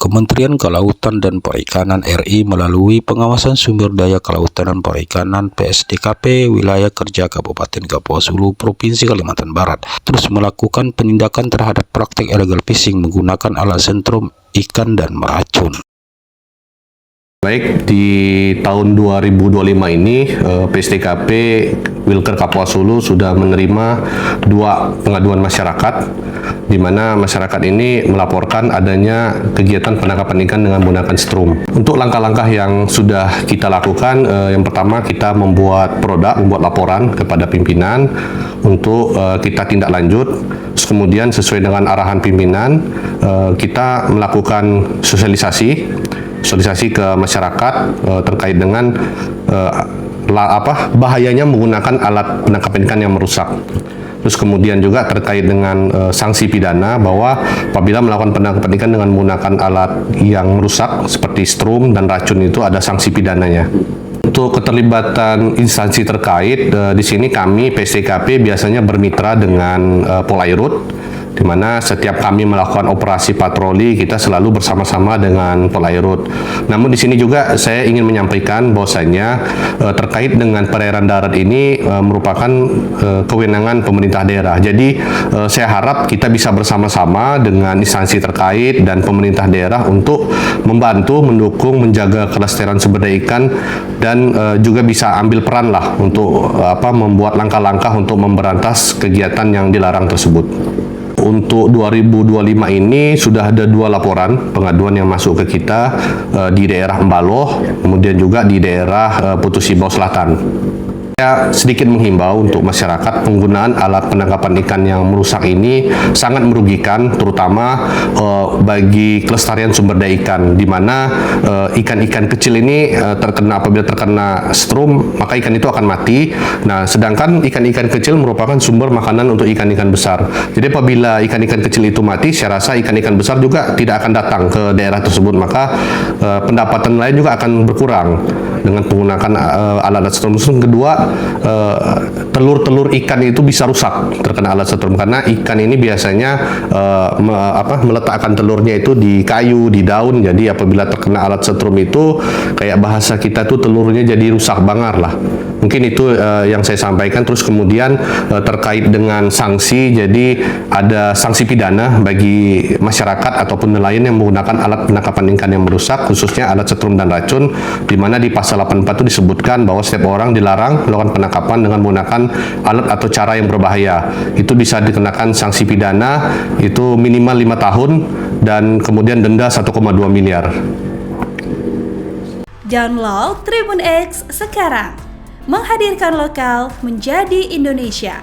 Kementerian Kelautan dan Perikanan RI melalui Pengawasan Sumber Daya Kelautan dan Perikanan PSDKP Wilayah Kerja Kabupaten Kapuas Hulu Provinsi Kalimantan Barat terus melakukan penindakan terhadap praktik illegal fishing menggunakan alat sentrum ikan dan meracun. Baik, di tahun 2025 ini PSDKP Wilker Kapuas Hulu sudah menerima 2 pengaduan masyarakat, di mana masyarakat ini melaporkan adanya kegiatan penangkapan ikan dengan menggunakan strum. Untuk langkah-langkah yang sudah kita lakukan, yang pertama kita membuat laporan kepada pimpinan untuk kita tindak lanjut. Terus kemudian sesuai dengan arahan pimpinan, kita melakukan sosialisasi ke masyarakat terkait dengan bahayanya menggunakan alat penangkapan ikan yang merusak. Terus kemudian juga terkait dengan sanksi pidana bahwa apabila melakukan penangkapan ikan dengan menggunakan alat yang merusak seperti strum dan racun itu ada sanksi pidananya. Untuk keterlibatan instansi terkait, di sini kami PSDKP biasanya bermitra dengan Polairut, di mana setiap kami melakukan operasi patroli kita selalu bersama-sama dengan Polairut. Namun di sini juga saya ingin menyampaikan bahwasanya terkait dengan perairan darat ini merupakan kewenangan pemerintah daerah. Jadi saya harap kita bisa bersama-sama dengan instansi terkait dan pemerintah daerah untuk membantu, mendukung, menjaga kelestarian sumber daya ikan dan juga bisa ambil peran lah untuk membuat langkah-langkah untuk memberantas kegiatan yang dilarang tersebut. Untuk 2025 ini sudah ada 2 laporan pengaduan yang masuk ke kita di daerah Embaloh, kemudian juga di daerah Putus Ibau Selatan. Saya sedikit menghimbau untuk masyarakat, penggunaan alat penangkapan ikan yang merusak ini sangat merugikan, terutama bagi kelestarian sumber daya ikan, di mana ikan-ikan kecil ini apabila terkena strum, maka ikan itu akan mati. Nah, sedangkan ikan-ikan kecil merupakan sumber makanan untuk ikan-ikan besar. Jadi apabila ikan-ikan kecil itu mati, saya rasa ikan-ikan besar juga tidak akan datang ke daerah tersebut, maka pendapatan lain juga akan berkurang dengan menggunakan alat strum. Kedua, telur-telur ikan itu bisa rusak terkena alat setrum, karena ikan ini biasanya meletakkan telurnya itu di kayu, di daun. Jadi apabila terkena alat setrum itu kayak bahasa kita tuh telurnya jadi rusak bangar lah. Mungkin itu yang saya sampaikan. Terus kemudian terkait dengan sanksi, jadi ada sanksi pidana bagi masyarakat ataupun nelayan yang menggunakan alat penangkapan ikan yang merusak, khususnya alat setrum dan racun, di mana di pasal 84 itu disebutkan bahwa setiap orang dilarang melakukan penangkapan dengan menggunakan alat atau cara yang berbahaya. Itu bisa dikenakan sanksi pidana, itu minimal 5 tahun dan kemudian denda 1,2 miliar. Download Tribun X sekarang, menghadirkan lokal menjadi Indonesia.